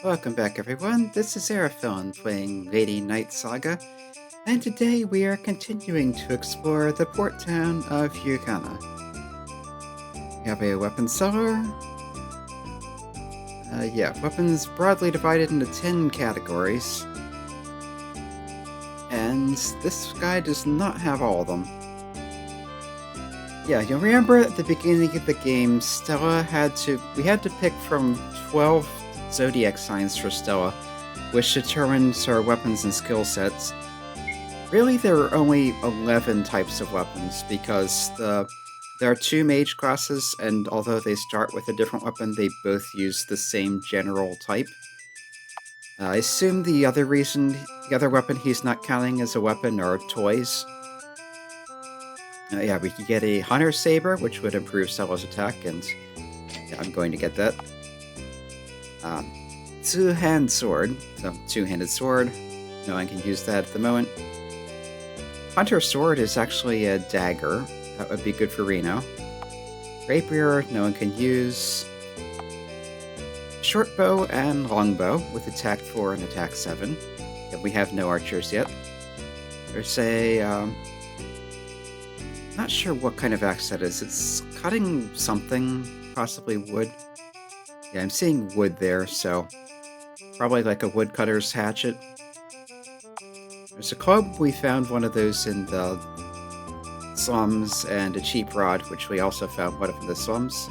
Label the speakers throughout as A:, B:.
A: Welcome back, everyone. This is Araphon playing Lady Knight Saga, and today we are continuing to explore the port town of Eucana. We have a weapon seller. Weapons broadly divided into 10 categories, and this guy does not have all of them. Yeah, you'll remember at the beginning of the game, we had to pick from 12 zodiac signs for Stella, which determines her weapons and skill sets. Really, there are only 11 types of weapons, because there are 2 mage classes, and although they start with a different weapon, they both use the same general type. I assume the other weapon he's not counting as a weapon are toys. We could get a Hunter Saber, which would improve Stella's attack, and yeah, I'm going to get that. Two-hand sword, so two-handed sword. No one can use that at the moment. Hunter sword is actually a dagger. That would be good for Reno. Rapier, no one can use. Short bow and longbow with attack 4 and attack 7. Yeah, we have no archers yet. There's a not sure what kind of axe that is. It's cutting something, possibly wood. Yeah, I'm seeing wood there, so probably like a woodcutter's hatchet. There's a club. We found one of those in the slums, and a cheap rod, which we also found one of in the slums.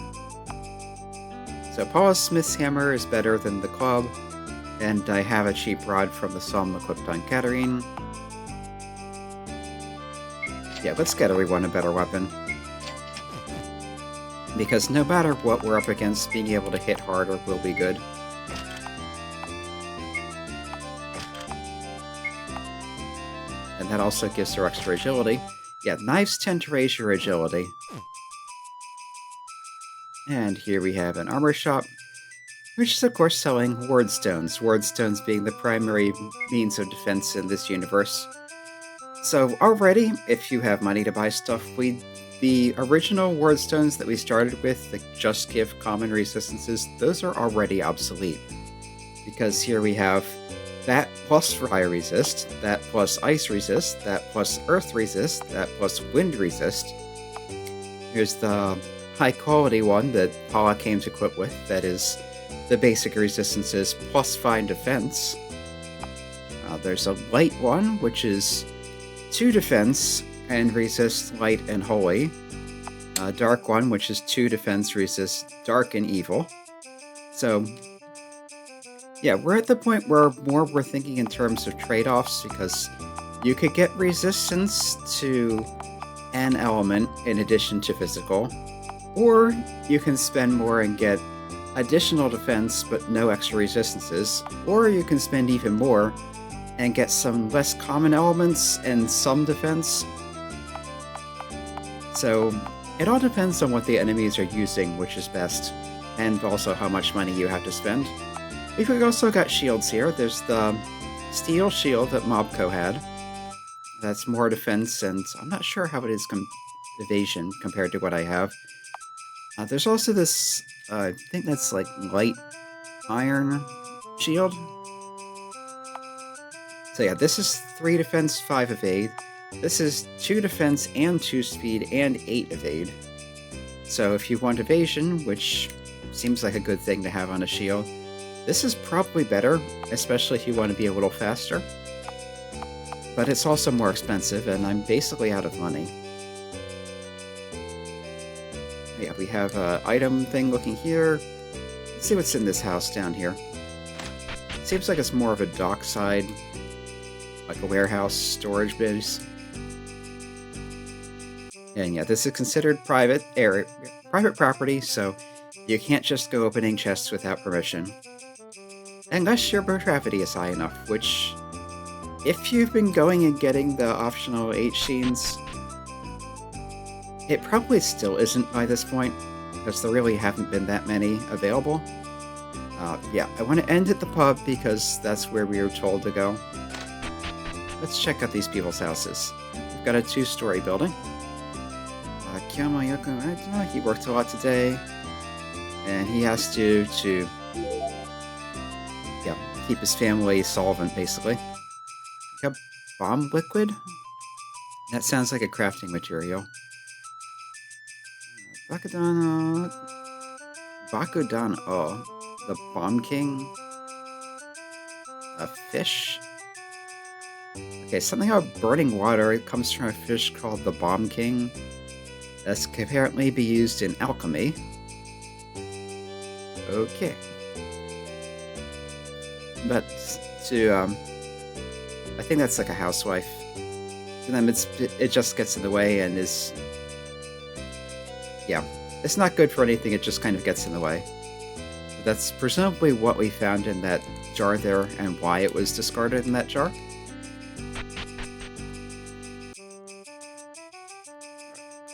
A: So Paula's smith's hammer is better than the club, and I have a cheap rod from the slum equipped on Katarine. Yeah, let's get everyone a better weapon. Because no matter what we're up against, being able to hit harder will be good. And that also gives her extra agility. Yeah, knives tend to raise your agility. And here we have an armor shop, which is of course selling ward stones. Ward stones being the primary means of defense in this universe. So already, if you have money to buy stuff, the original ward stones that we started with that just give common resistances, those are already obsolete. Because here we have that plus fire resist, that plus ice resist, that plus earth resist, that plus wind resist. Here's the high quality one that Paula came to equip with, that is the basic resistances plus fine defense. There's a light one, which is 2 defense and resist light and holy. A dark one, which is 2 defense, resist dark and evil. So yeah, we're at the point where we're thinking in terms of trade-offs, because you could get resistance to an element in addition to physical, or you can spend more and get additional defense but no extra resistances, or you can spend even more and get some less common elements and some defense. So it all depends on what the enemies are using, which is best, and also how much money you have to spend. We've also got shields here. There's the steel shield that Mobco had. That's more defense, and I'm not sure how it is evasion compared to what I have. There's also this, I think that's like light iron shield. So yeah, this is 3 defense, 5 evade. This is 2 defense and 2 speed and 8 evade. So if you want evasion, which seems like a good thing to have on a shield, this is probably better, especially if you want to be a little faster. But it's also more expensive, and I'm basically out of money. Yeah, we have an item thing looking here. Let's see what's in this house down here. Seems like it's more of a dockside, like a warehouse storage base. And yeah, this is considered private property, so you can't just go opening chests without permission. Unless your gravity is high enough, which, if you've been going and getting the optional H-Sheens, it probably still isn't by this point, because there really haven't been that many available. Yeah, I want to end at the pub because that's where we were told to go. Let's check out these people's houses. We've got a 2-story building. He worked a lot today. And he has to yeah, keep his family solvent, basically. Like a bomb liquid? That sounds like a crafting material. Bakudano... Bakudan, oh. The Bomb King? A fish? Okay, something about burning water. It comes from a fish called the Bomb King. This can apparently be used in alchemy. Okay. But to, I think that's like a housewife. To them, it just gets in the way and is... Yeah, it's not good for anything, it just kind of gets in the way. But that's presumably what we found in that jar there and why it was discarded in that jar.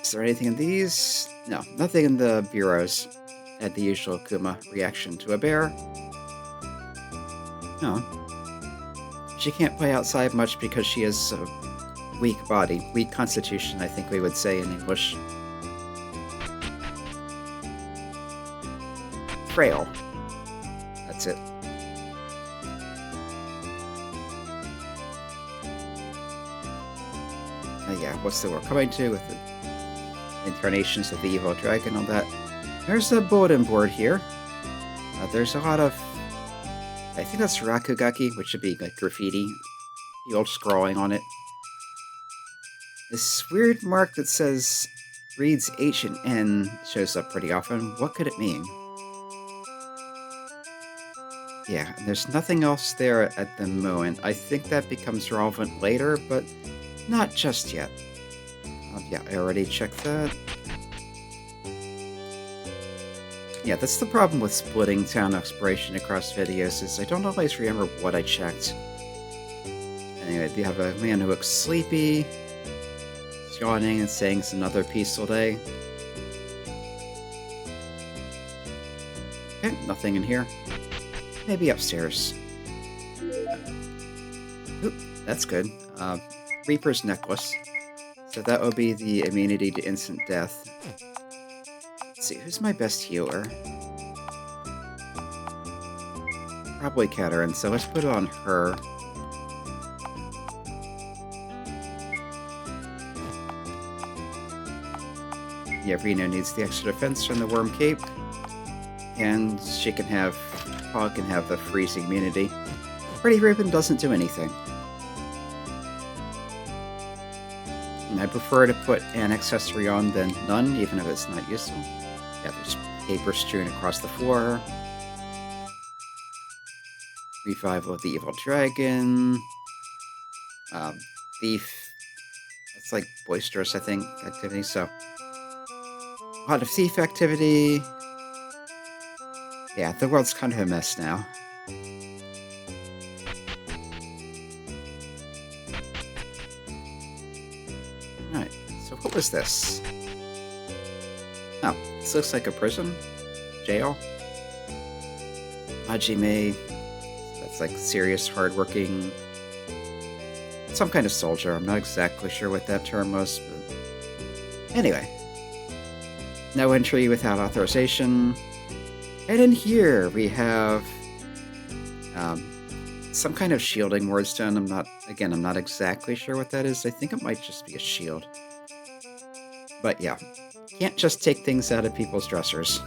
A: Is there anything in these? No, nothing in the bureaus. Had the usual Kuma reaction to a bear. No. She can't play outside much because she has a weak body. Weak constitution, I think we would say in English. Frail. That's it. Yeah, what's the word coming to with the incarnations of the evil dragon and all that. There's a bulletin board here. There's a lot of... I think that's rakugaki, which should be like graffiti. The old scrawling on it. This weird mark that says reads H and N shows up pretty often. What could it mean? Yeah, and there's nothing else there at the moment. I think that becomes relevant later, but not just yet. Yeah, I already checked that. Yeah, that's the problem with splitting town exploration across videos, is I don't always remember what I checked. Anyway, you have a man who looks sleepy, yawning and saying it's another peaceful day. Okay, nothing in here. Maybe upstairs. Oop, that's good. Reaper's necklace. So that will be the immunity to instant death. Let's see, who's my best healer? Probably Katarine, so let's put it on her. Yeah, Reno needs the extra defense from the Worm Cape. And she can have... Paul can have the freezing immunity. Pretty Ribbon doesn't do anything. And I prefer to put an accessory on than none, even if it's not useful. Yeah, there's paper strewn across the floor. Revival of the Evil Dragon. Thief. That's like boisterous, I think, activity, so... A lot of thief activity. Yeah, the world's kind of a mess now. Alright, so what was this? Oh, this looks like a prison? Jail? Hajime. That's like serious, hardworking... Some kind of soldier. I'm not exactly sure what that term was, but... Anyway. No entry without authorization. And in here we have some kind of shielding wordstone. I'm not exactly sure what that is. I think it might just be a shield. But yeah, can't just take things out of people's dressers.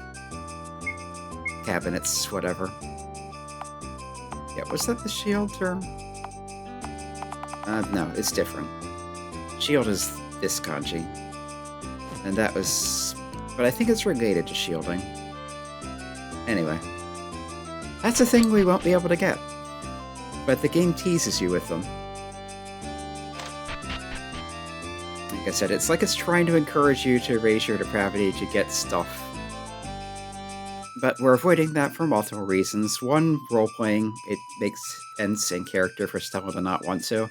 A: Cabinets, whatever. Yeah, was that the shield term? No, it's different. Shield is this kanji. And that was... But I think it's related to shielding. Anyway, that's a thing we won't be able to get. But the game teases you with them. Like I said, it's like it's trying to encourage you to raise your depravity to get stuff. But we're avoiding that for multiple reasons. One, role-playing. It makes sense in character for someone to not want to.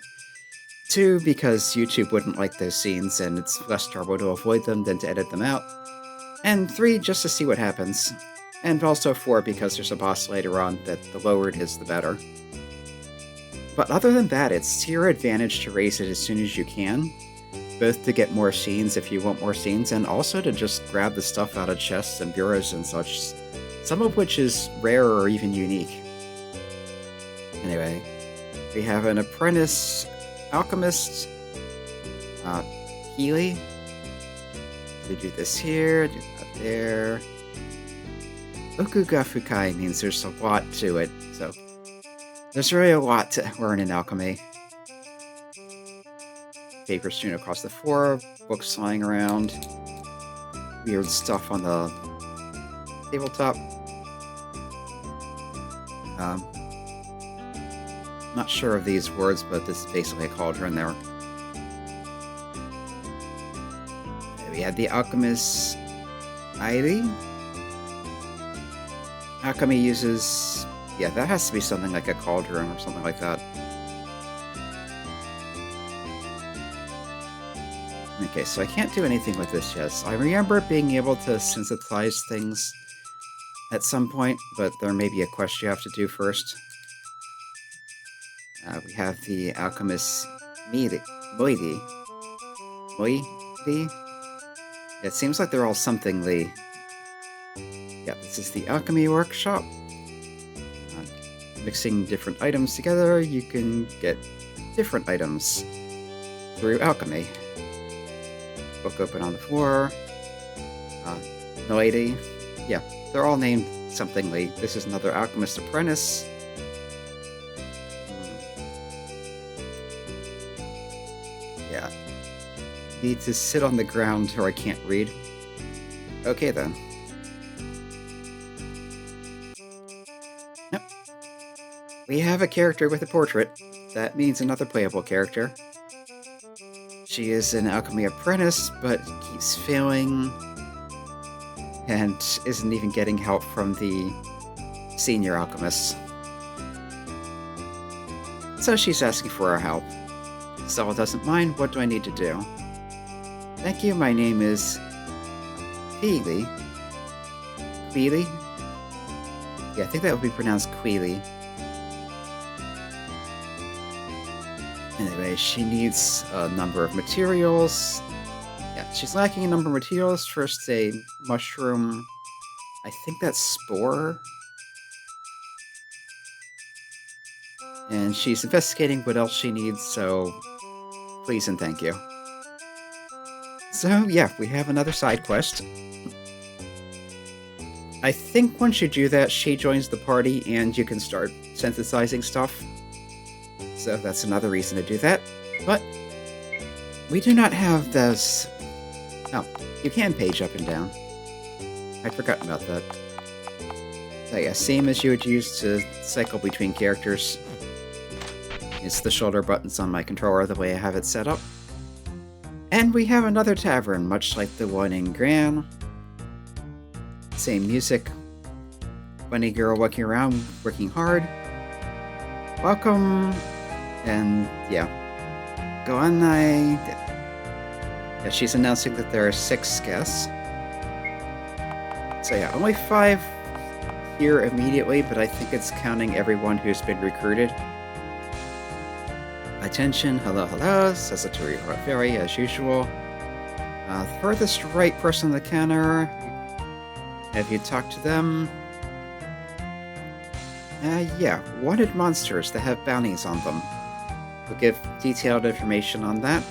A: Two, because YouTube wouldn't like those scenes, and it's less trouble to avoid them than to edit them out. And three, just to see what happens. And also 4, because there's a boss later on that the lower it is, the better. But other than that, it's to your advantage to raise it as soon as you can. Both to get more scenes if you want more scenes, and also to just grab the stuff out of chests and bureaus and such some of which is rare or even unique. Anyway, we have an apprentice alchemist, Healy. We do this here, do that there. Okuga Fukai means there's a lot to it, so there's really a lot to learn in alchemy. Paper strewn across the floor, books lying around, weird stuff on the tabletop. Not sure of these words, but this is basically a cauldron there. We had the alchemist Ivy. Alchemy uses... yeah, that has to be something like a cauldron or something like that. Okay, so I can't do anything with this yet. I remember being able to synthesize things at some point, but there may be a quest you have to do first. We have the alchemist Moidy. It seems like they're all something Lee. Yeah, this is the alchemy workshop. Mixing different items together, you can get different items through alchemy. Book open on the floor. Lady. Yeah, they're all named something Lee. This is another alchemist apprentice. Yeah. Need to sit on the ground or I can't read. Okay then. Yep. We have a character with a portrait. That means another playable character. She is an alchemy apprentice, but keeps failing and isn't even getting help from the senior alchemists. So she's asking for our help. Stella doesn't mind. What do I need to do? Thank you, my name is Queely. Queely? Yeah, I think that would be pronounced Queely. Anyway, she needs a number of materials. Yeah, she's lacking a number of materials. First, a mushroom. I think that's spore. And she's investigating what else she needs, so please and thank you. So, yeah, we have another side quest. I think once you do that, she joins the party and you can start synthesizing stuff. So that's another reason to do that. But we do not have those... Oh, you can page up and down. I'd forgotten about that. So yeah, same as you would use to cycle between characters. It's the shoulder buttons on my controller the way I have it set up. And we have another tavern, much like the one in Gran. Same music. Bunny girl walking around, working hard. Welcome. And yeah. Go on, yeah, she's announcing that there are 6 guests. So yeah, only 5 here immediately, but I think it's counting everyone who's been recruited. Attention, hello, hello, says the Toriko Fairy, as usual. Furthest right person on the counter. Have you talked to them? Yeah, wanted monsters that have bounties on them. We'll give detailed information on that.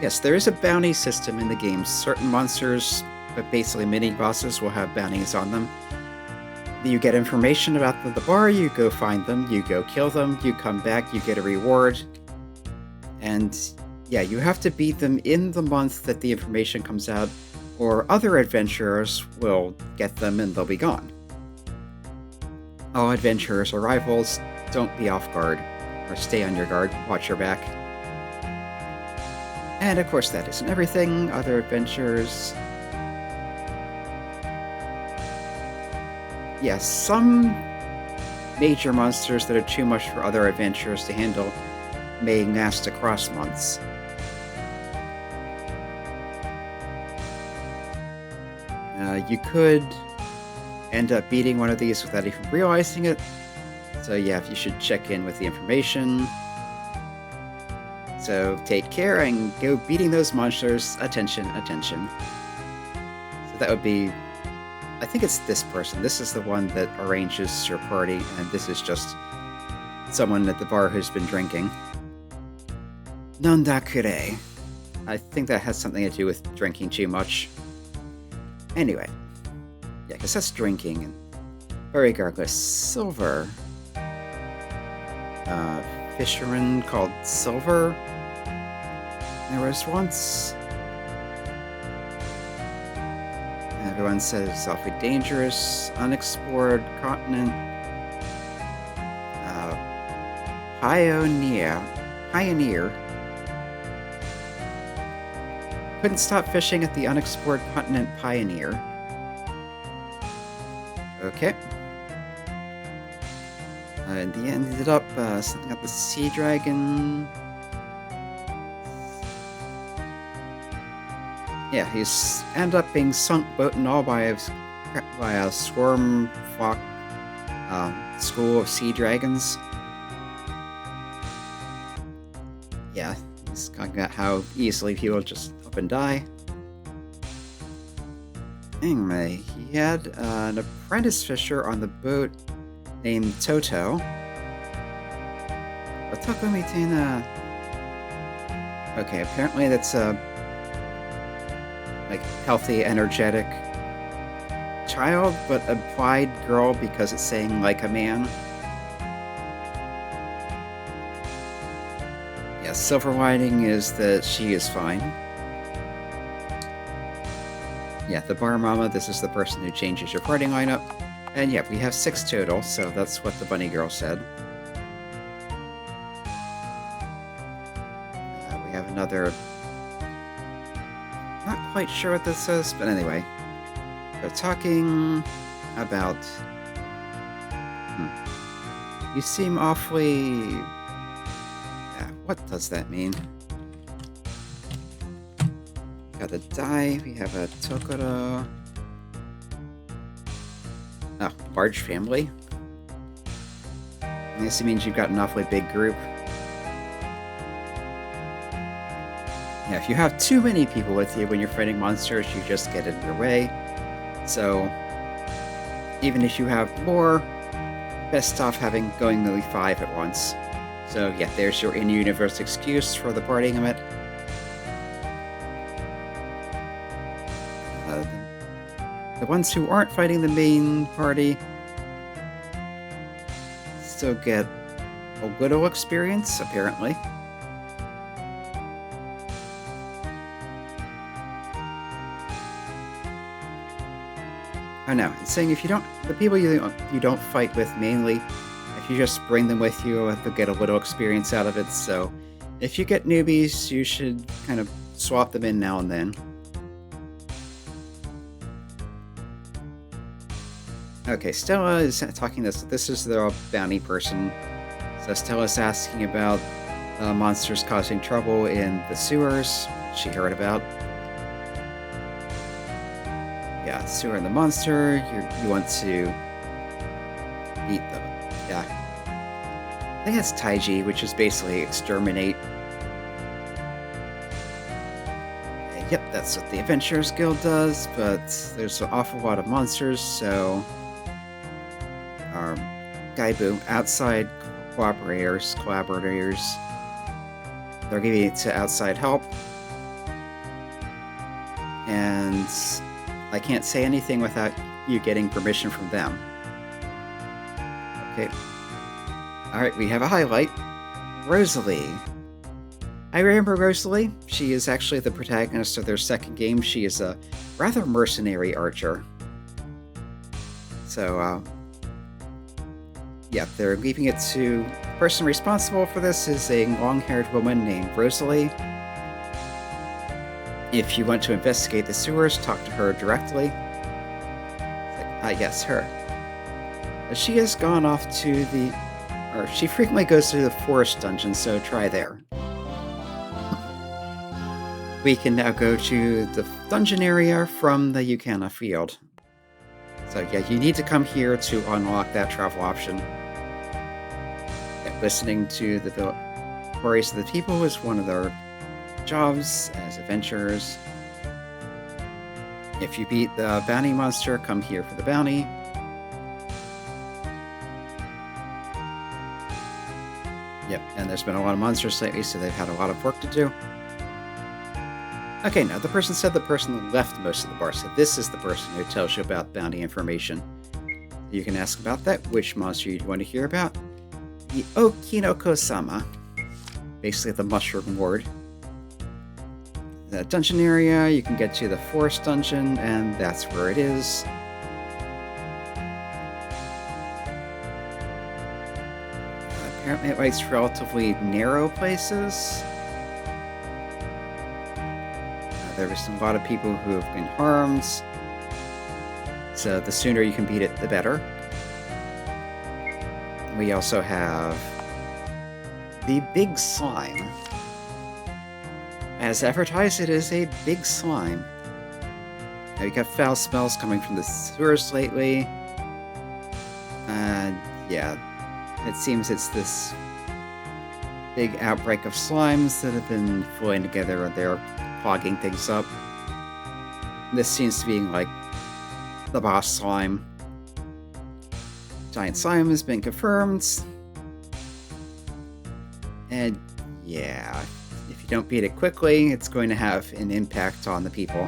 A: Yes, there is a bounty system in the game. Certain monsters, but basically mini-bosses, will have bounties on them. You get information about them at the bar, you go find them, you go kill them, you come back, you get a reward. And yeah, you have to beat them in the month that the information comes out, or other adventurers will get them and they'll be gone. All adventurers are rivals. Don't be off guard, or stay on your guard, watch your back. And of course that isn't everything. Other adventurers... Yes, some major monsters that are too much for other adventurers to handle may last across months. You could end up beating one of these without even realizing it. So yeah, you should check in with the information. So take care and go beating those monsters. Attention, attention. So that would be I think it's this person. This is the one that arranges your party, and this is just someone at the bar who's been drinking. Nondakure. I think that has something to do with drinking too much. Anyway. Yeah, because that's drinking. But regardless, Silver. Fisherman called Silver. There was once. Everyone says it's awfully dangerous, unexplored continent. Pioneer. Couldn't stop fishing at the unexplored continent Pioneer. Okay. In the end, ended up something about the sea dragon. Yeah, he's ended up being sunk boat and all by a swarm flock school of sea dragons. Yeah, he's talking about how easily people just up and die. Anyway, he had an apprentice fisher on the boat named Toto. Otoko Mitena. Okay, apparently that's a healthy, energetic child, but implied girl because it's saying like a man. Yeah, silver lining is that she is fine. Yeah, the bar mama, this is the person who changes your party lineup. And yeah, we have 6 total, so that's what the bunny girl said. We have another... Not quite sure what this is, but anyway. They're talking about... You seem awfully... what does that mean? Got a die, we have a Tokoro... Oh, large family? I guess it means you've got an awfully big group. Yeah, if you have too many people with you when you're fighting monsters, you just get in your way. So, even if you have more, best off going only 5 at once. So yeah, there's your in-universe excuse for the party limit. The ones who aren't fighting the main party still get a little experience, apparently. Oh no, it's saying if you don't, the people you don't fight with mainly, if you just bring them with you, they'll get a little experience out of it. So if you get newbies, you should kind of swap them in now and then. Okay, Stella is talking this is the bounty person. So Stella's asking about monsters causing trouble in the sewers, she heard about. Yeah, sewer and the monster, you want to beat them. Yeah. I think that's Taiji, which is basically exterminate. Yep, that's what the Adventurers Guild does, but there's an awful lot of monsters, so... Gaibu, outside collaborators, they're giving it to outside help. And I can't say anything without you getting permission from them. Okay. Alright, we have a highlight. Rosalie. I remember Rosalie. She is actually the protagonist of their second game. She is a rather mercenary archer. So, yeah, they're leaving it to... The person responsible for this is a long-haired woman named Rosalie. If you want to investigate the sewers, talk to her directly. Yes, her. She has gone off to the... Or she frequently goes to the forest dungeon, so try there. We can now go to the dungeon area from the Eucana field. So yeah, you need to come here to unlock that travel option. Yeah, listening to the worries of the people is one of their jobs as adventurers. If you beat the bounty monster, come here for the bounty. Yep, and there's been a lot of monsters lately, so they've had a lot of work to do. Okay, now the person said the person left most of the bar, so this is the person who tells you about bounty information. You can ask about that, which monster you'd want to hear about. The Okinoko-sama, basically the mushroom ward. The dungeon area, you can get to the forest dungeon, and that's where it is. Apparently it likes relatively narrow places. There was a lot of people who have been harmed, so the sooner you can beat it, the better. We also have the Big Slime. As advertised, it is a big slime. Now, we got foul smells coming from the sewers lately. Yeah, it seems it's this big outbreak of slimes that have been flowing together and they're clogging things up. This seems to be like the boss slime. Giant slime has been confirmed. And yeah, if you don't beat it quickly, it's going to have an impact on the people.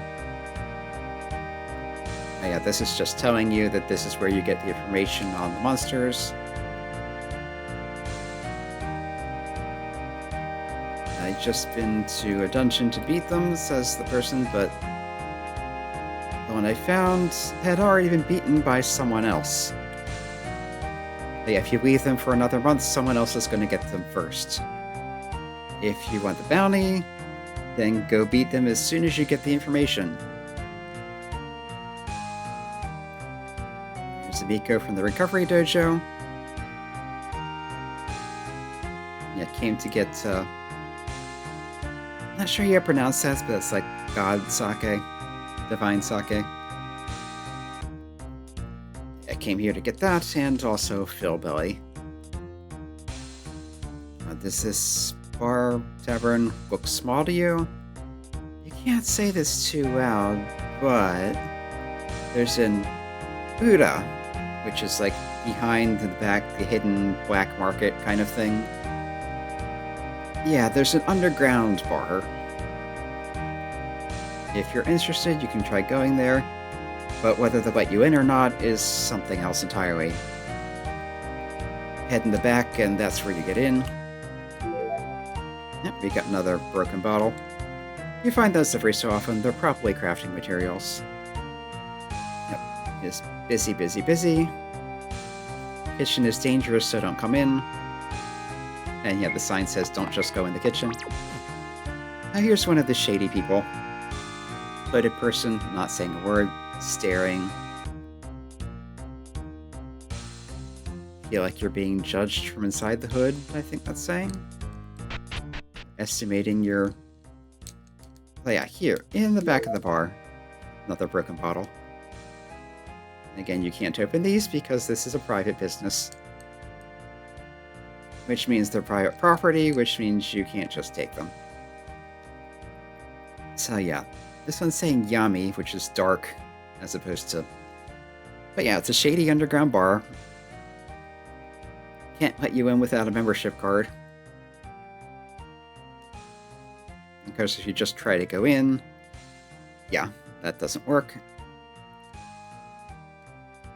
A: Yeah, this is just telling you that this is where you get the information on the monsters. I've just been to a dungeon to beat them, says the person, but the one I found had already been beaten by someone else. But yeah, if you leave them for another month, someone else is going to get them first. If you want the bounty, then go beat them as soon as you get the information. Here's a Miko from the Recovery Dojo. Yeah, came to get, I'm not sure how you pronounce that, but it's like God Sake, Divine Sake. I came here to get that, and also Fill Belly. Does this bar, tavern look small to you? You can't say this too loud, but there's an Buddha, which is like behind the back, the hidden black market kind of thing. Yeah, there's an underground bar. If you're interested, you can try going there, but whether they'll let you in or not is something else entirely. Head in the back, and that's where you get in. Yep, we got another broken bottle. You find those every so often. They're probably crafting materials. Yep, it's busy, busy, busy. Kitchen is dangerous, so don't come in. And yeah, the sign says don't just go in the kitchen. Now here's one of the shady people. Hooded person, not saying a word, staring. Feel like you're being judged from inside the hood, I think that's saying. Estimating your... Oh yeah, here, in the back of the bar. Another broken bottle. Again, you can't open these because this is a private business. Which means they're private property, which means you can't just take them. So yeah, this one's saying Yami, which is dark, as opposed to... But yeah, it's a shady underground bar. Can't let you in without a membership card. Because if you just try to go in, yeah, that doesn't work.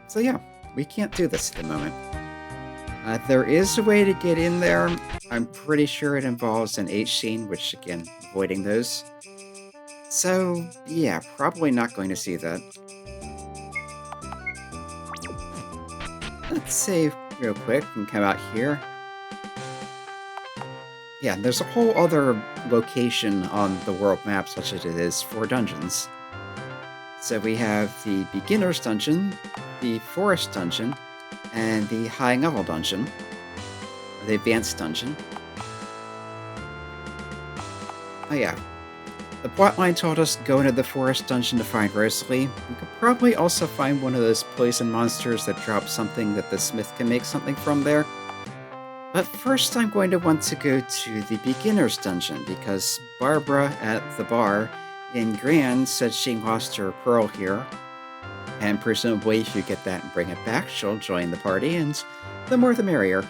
A: So yeah, we can't do this at the moment. There is a way to get in there. I'm pretty sure it involves an H scene, which again, avoiding those. So yeah, probably not going to see that. Let's save real quick and come out here. Yeah, there's a whole other location on the world map such as it is for dungeons. So we have the Beginner's Dungeon, the Forest Dungeon, and the High Level Dungeon, or the Advanced Dungeon. Oh yeah, the plotline told us go into the Forest Dungeon to find Rosalie. We could probably also find one of those poison monsters that drop something that the smith can make something from there. But first I'm going to want to go to the Beginner's Dungeon, because Barbara at the bar And Gran said she lost her pearl here, and presumably if you get that and bring it back, she'll join the party, and the more the merrier.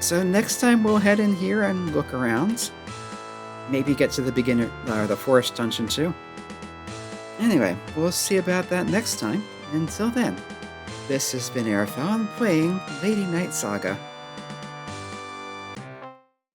A: So next time we'll head in here and look around. Maybe get to the beginner, the forest dungeon too. Anyway, we'll see about that next time. Until then, this has been Aerofon playing Lady Knight Saga.